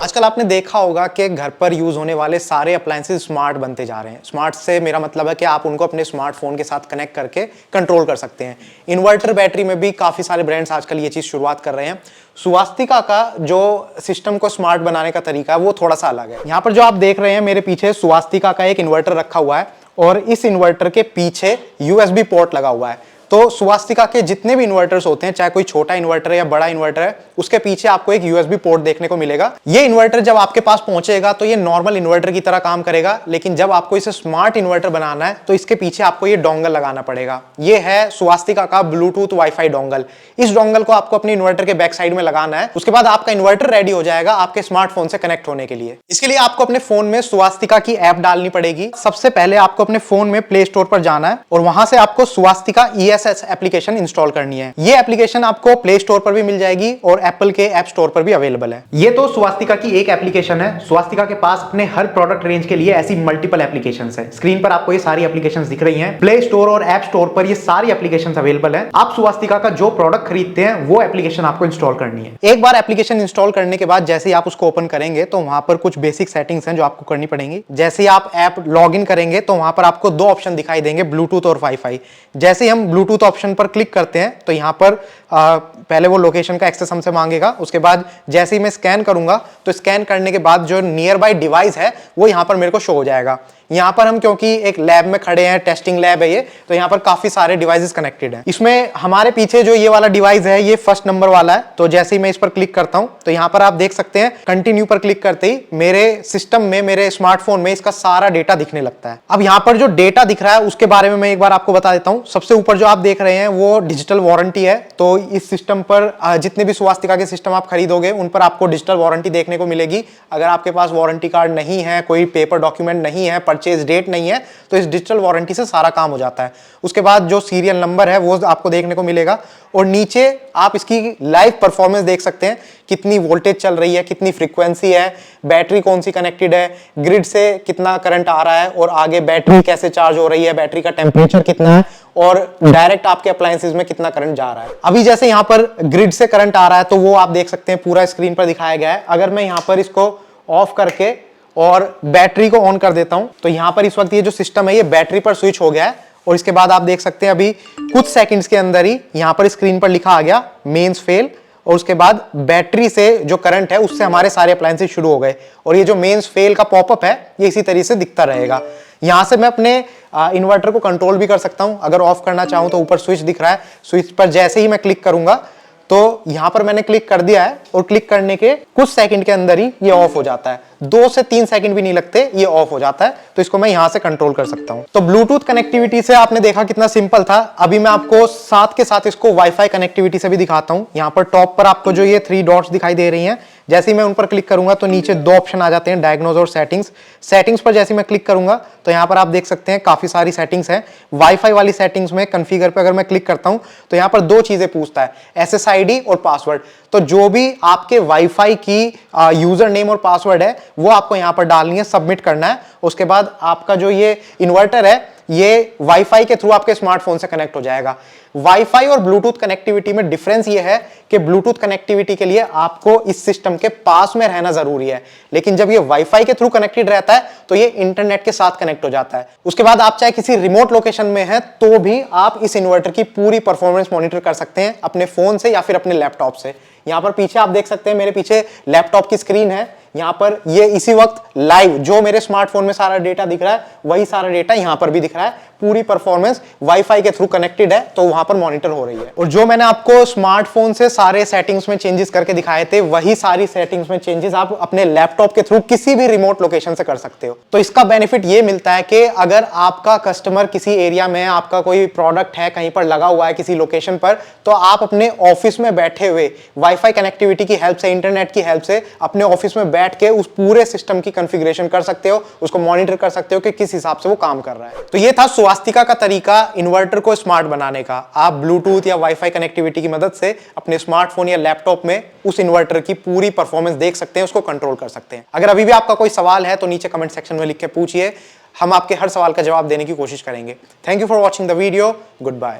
आजकल आपने देखा होगा कि घर पर यूज होने वाले सारे अप्लायंसेस स्मार्ट बनते जा रहे हैं। स्मार्ट से मेरा मतलब है कि आप उनको अपने स्मार्टफोन के साथ कनेक्ट करके कंट्रोल कर सकते हैं। इन्वर्टर बैटरी में भी काफी सारे ब्रांड्स आजकल ये चीज शुरुआत कर रहे हैं। स्वास्तिका का जो सिस्टम को स्मार्ट बनाने का तरीका है वो थोड़ा सा अलग है। यहाँ पर जो आप देख रहे हैं मेरे पीछे स्वास्तिका का एक इन्वर्टर रखा हुआ है और इस इन्वर्टर के पीछे यूएसबी पोर्ट लगा हुआ है। तो स्वास्तिका के जितने भी इन्वर्टर्स होते हैं, चाहे कोई छोटा इन्वर्टर है या बड़ा इन्वर्टर है, उसके पीछे आपको एक यूएसबी पोर्ट देखने को मिलेगा। ये इन्वर्टर जब आपके पास पहुंचेगा तो ये नॉर्मल इन्वर्टर की तरह काम करेगा, लेकिन जब आपको इसे स्मार्ट इन्वर्टर बनाना है तो इसके पीछे आपको ये डोंगल लगाना पड़ेगा। ये है स्वास्तिका का ब्लूटूथ वाईफाई डोंगल। इस डोंगल को आपको अपने इन्वर्टर के बैक साइड में लगाना है। उसके बाद आपका इन्वर्टर रेडी हो जाएगा आपके स्मार्टफोन से कनेक्ट होने के लिए। इसके लिए आपको अपने फोन में स्वास्तिका की ऐप डालनी पड़ेगी। सबसे पहले आपको अपने फोन में प्ले स्टोर पर जाना है और वहां से आपको स्वास्तिका ESS एप्लीकेशन इंस्टॉल करनी है। ये एप्लीकेशन आपको प्ले स्टोर पर भी मिल जाएगी और एप्पल के ऐप स्टोर पर भी अवेलेबल है। ये तो स्वास्तिका की एक एप्लीकेशन है। स्वास्तिका के पास अपने हर प्रोडक्ट रेंज के लिए ऐसी मल्टीपल एप्लीकेशंस है। स्क्रीन पर आपको ये सारी एप्लीकेशंस दिख रही हैं। प्ले स्टोर और ऐप स्टोर पर ये सारी एप्लीकेशंस अवेलेबल है। आप स्वास्तिका का जो प्रोडक्ट खरीदते हैं वो एप्लीकेशन आपको इंस्टॉल करनी है। एक बार एप्लीकेशन इंस्टॉल करने के बाद जैसे ही आप उसको ओपन करेंगे तो वहां पर कुछ बेसिक सेटिंग्स हैं जो आपको करनी पड़ेंगी। जैसे ही आप ऐप लॉग इन करेंगे तो वहां पर आपको दो ऑप्शन दिखाई देंगे, ब्लूटूथ और वाईफाई। जैसे ही हम ब्लूटूथ ऑप्शन पर क्लिक करते हैं तो यहां पर पहले वो लोकेशन का एक्सेस हमसे मांगेगा। उसके बाद जैसे ही मैं स्कैन करूंगा तो स्कैन करने के बाद जो नियर बाय डिवाइस है वो यहां पर मेरे को शो हो जाएगा। यहां पर हम क्योंकि एक लैब में खड़े हैं, टेस्टिंग लैब है ये, तो यहां पर काफी सारे डिवाइसेस कनेक्टेड हैं। इसमें हमारे पीछे जो ये वाला डिवाइस है ये फर्स्ट नंबर वाला है। तो जैसे ही मैं इस पर क्लिक करता हूं तो यहां पर आप देख सकते हैं कंटिन्यू पर क्लिक करते ही मेरे सिस्टम में, मेरे स्मार्टफोन में इसका सारा डेटा दिखने लगता है। अब यहां पर जो डेटा दिख रहा है उसके बारे में मैं एक बार आपको बता देता हूं। सबसे ऊपर जो आप देख रहे हैं वो डिजिटल वारंटी है। तो इस सिस्टम पर जितने भी स्वास्तिका के सिस्टम आप खरीदोगे उन पर आपको डिजिटल वारंटी देखने को मिलेगी। अगर आपके पास वारंटी कार्ड नहीं है, कोई पेपर डॉक्यूमेंट नहीं है, परचेज डेट नहीं है, तो इस डिजिटल वारंटी से सारा काम हो जाता है। उसके बाद जो सीरियल नंबर है वो आपको देखने को मिलेगा और नीचे आप इसकी लाइव परफॉर्मेंस देख सकते हैं, कितनी वोल्टेज चल रही है, कितनी फ्रीक्वेंसी है, बैटरी कौन सी कनेक्टेड है, ग्रिड से कितना करंट आ रहा है और आगे बैटरी कैसे चार्ज हो रही है, बैटरी का टेम्परेचर कितना है और डायरेक्ट आपके अप्लायंसेस में कितना करंट जा रहा है। अभी जैसे यहां पर ग्रिड से करंट आ रहा है तो वो आप देख सकते हैं, पूरा स्क्रीन पर दिखाया गया है। अगर मैं यहां पर इसको ऑफ करके और बैटरी को ऑन कर देता हूं तो यहां पर इस वक्त ये जो सिस्टम है ये बैटरी पर स्विच हो गया है और इसके बाद आप देख सकते हैं अभी कुछ सेकंड्स के अंदर ही यहां पर स्क्रीन पर लिखा आ गया मेंस फेल और उसके बाद बैटरी से जो करंट है उससे हमारे सारे अप्लायंसेस शुरू हो गए और ये जो मेंस फेल का पॉपअप है ये इसी तरीके से दिखता रहेगा। यहां से मैं अपने इन्वर्टर को कंट्रोल भी कर सकता हूं। अगर ऑफ करना चाहूं तो ऊपर स्विच दिख रहा है, स्विच पर जैसे ही मैं क्लिक करूंगा तो यहां पर मैंने क्लिक कर दिया है और क्लिक करने के कुछ सेकंड के अंदर ही ये ऑफ हो जाता है। 2 से 3 सेकंड भी नहीं लगते, ये ऑफ हो जाता है। तो इसको मैं यहां से कंट्रोल कर सकता हूं। तो ब्लूटूथ कनेक्टिविटी से आपने देखा कितना सिंपल था। अभी मैं आपको साथ के साथ इसको वाईफाई कनेक्टिविटी से भी दिखाता हूं। यहां पर टॉप पर आपको जो ये 3 डॉट्स दिखाई दे रही हैं, जैसे ही मैं उन पर क्लिक करूंगा तो नीचे 2 ऑप्शन आ जाते हैं, डायग्नोज और सेटिंग्स। सेटिंग्स पर जैसे मैं क्लिक करूंगा तो यहां पर आप देख सकते हैं काफी सारी सेटिंग्स हैं। वाईफाई वाली सेटिंग्स में कॉन्फ़िगर पे अगर मैं क्लिक करता हूं तो यहां पर 2 चीजें पूछता है, SSID और पासवर्ड। तो जो भी आपके वाईफाई की यूजर नेम और पासवर्ड है वो आपको यहां पर डालनी है, सबमिट करना है। उसके बाद आपका जो ये इन्वर्टर है ये वाईफाई के थ्रू आपके स्मार्टफोन से कनेक्ट हो जाएगा। वाईफाई और ब्लूटूथ कनेक्टिविटी में डिफरेंस ये है कि ब्लूटूथ कनेक्टिविटी के लिए आपको इस सिस्टम के पास में रहना जरूरी है, लेकिन जब ये वाईफाई के थ्रू कनेक्टेड रहता है तो ये इंटरनेट के साथ कनेक्ट हो जाता है। उसके बाद आप चाहे किसी रिमोट लोकेशन में हैं तो भी आप इस इन्वर्टर की पूरी परफॉर्मेंस मॉनिटर कर सकते हैं अपने फोन से या फिर अपने लैपटॉप से। यहां पर पीछे आप देख सकते हैं, मेरे पीछे लैपटॉप की स्क्रीन है। यहां पर ये इसी वक्त लाइव जो मेरे स्मार्टफोन में सारा डेटा दिख रहा है वही सारा डेटा यहां पर भी दिख रहा है। पूरी परफॉर्मेंस वाईफाई के थ्रू कनेक्टेड है तो वहां पर मॉनिटर हो रही है। और जो मैंने आपको स्मार्टफोन से सारे सेटिंग्स में चेंजेस करके दिखाए थे वही सारी सेटिंग्स में चेंजेस आप अपने लैपटॉप के थ्रू किसी भी रिमोट लोकेशन से कर सकते हो। तो इसका बेनिफिट ये मिलता है कि अगर आपका कस्टमर किसी एरिया में, आपका कोई प्रोडक्ट है कहीं पर लगा हुआ है किसी लोकेशन पर, तो आप अपने ऑफिस में बैठे हुए वाईफाई कनेक्टिविटी की हेल्प से, इंटरनेट की हेल्प से अपने ऑफिस में बैठ के उस पूरे सिस्टम की कॉन्फ़िगरेशन कर सकते हो, उसको मॉनिटर कर सकते हो कि किस हिसाब से वो काम कर रहा है। तो ये था स्वास्तिका का तरीका इन्वर्टर को स्मार्ट बनाने का। आप ब्लूटूथ या वाईफाई कनेक्टिविटी की मदद से अपने स्मार्टफोन या लैपटॉप में उस इन्वर्टर की पूरी परफॉर्मेंस देख सकते हैं, उसको कंट्रोल कर सकते हैं। अगर अभी भी आपका कोई सवाल है तो नीचे कमेंट सेक्शन में लिख के पूछिए, हम आपके हर सवाल का जवाब देने की कोशिश करेंगे। Thank you for watching the video. Good bye.